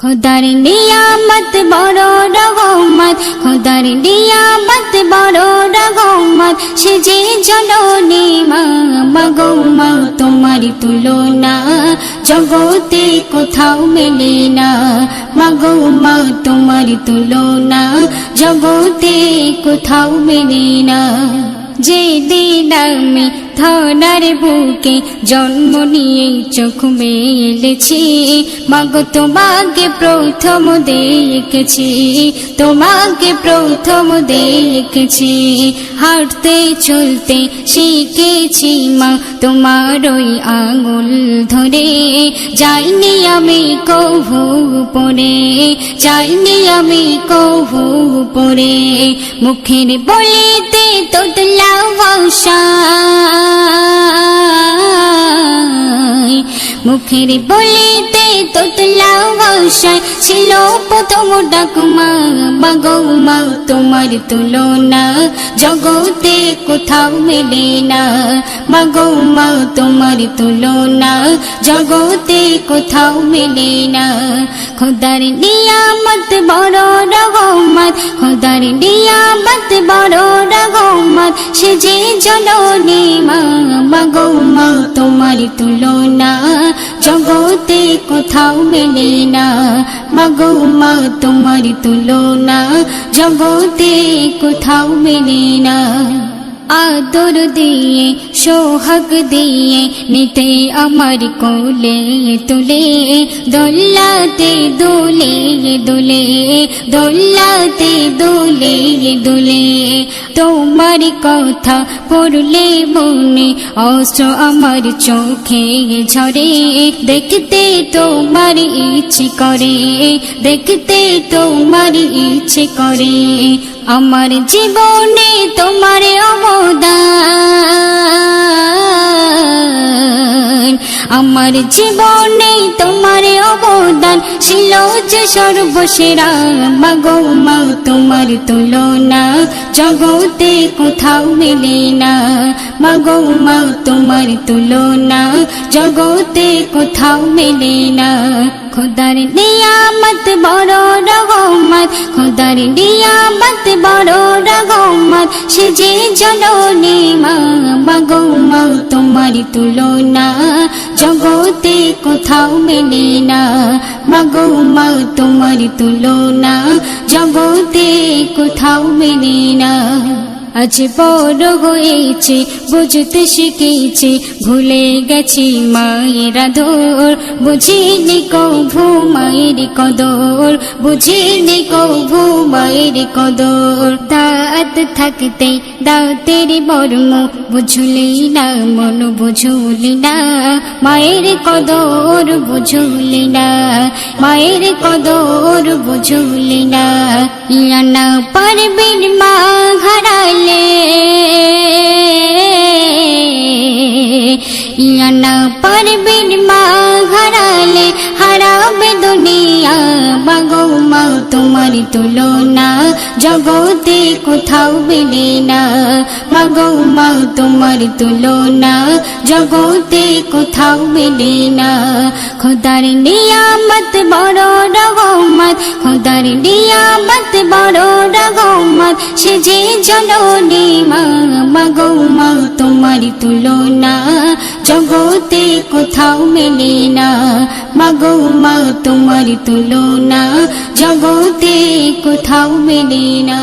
खुदार नियामत बड़ो रहमत खुदार नियामत बड़ो रहमत से जे जननी मागो मा तुम्हारी तुलना जगते कोथाओ मेले ना मागो मा तुम्हारी तुलना जगते कोथाओ मेले ना जे दिन आमी ধরার বুকে জন্ম নিয়ে চোখ মেলেছি মাগো তোমাকে প্রথম দেখেছি তোমাকে প্রথম দেখেছি হাঁটতে চলতে শিখেছি মা তোমার ওই আঙুল ধরে যাইনি আমি কভু পড়ে যাইনি আমি কভু পড়ে মুখের বলিতে তোতলা ভাষা মুখের বলিতে তোতলা ভাষায় ছিল প্রথম ডাকমা মাগো মা তোমার তুলনা জগতে কোথাও মেলে না মাগো মা তোমার তুলনা জগতে কোথাও মেলে না খোদার নিয়ামত বড় রহমত খোদার নিয়ামত বড় রহমত সে যে জননী মাগো মা তোমার তুলনা জগতে কোথাও মেলে না মাগো মা তোমার তুলনা জগতে কোথাও মেলে না আদর দিয়ে সোহাগ দিয়ে নিতে আমার কোলে তুলে দোলাতে দোলে দোলে দোলাতে দোলে দোলে তোমার কথা পড়লে মনে অশ্র আমার চোখে ঝরে দেখতে তোমার ইচ্ছে করে দেখতে তোমার ইচ্ছে করে আমার জীবনে তোমার অবদান আমার জীবনে তোমার অবদান ছিল যে সর্বসেরা মাগো মা তোমার তুলনা জগতে কোথাও মেলে না মাগো মা তোমার তুলনা জগতে কোথাও মেলে না খুদার নিয়ামত বড় রহমত খুদার নিয়ামত বড় রহমত সে যে জননী মাগো মা তোমার তুলনা জগতে কোথাও মেলে না মাগো মা তোমার তুলনা জগতে কোথাও মেলে না আজ বড় হয়েছে বুঝতে শিখেছি ভুলে গেছি মায়ের আদর বুঝিনি কভু মায়ের কদর বুঝিনি কভু মায়ের কদর দাঁত থাকতে দাঁতের বর্ম বুঝলি না মন বুঝলি না মায়ের কদর বুঝলি না মায়ের কদর বুঝলি না ইয়ানা পারবেন মা হারালে ইয়ানা পারবেন মা হারালে হারাবে দুনিয়া মাগো মা তোমার তুলনা জগতে কোথাও মেলে না মাগো মা তোমার তুলনা জগতে কোথাও মেলে না খোদার নিয়ামত বড় রহমত খোদার নিয়ামত বড় রহমত সে যে জননী মাগো মা তোমার তুলনা জগতে কোথাও মেলে না মাগো মা তোমার তুলনা জগতে কোথাও মেলে না।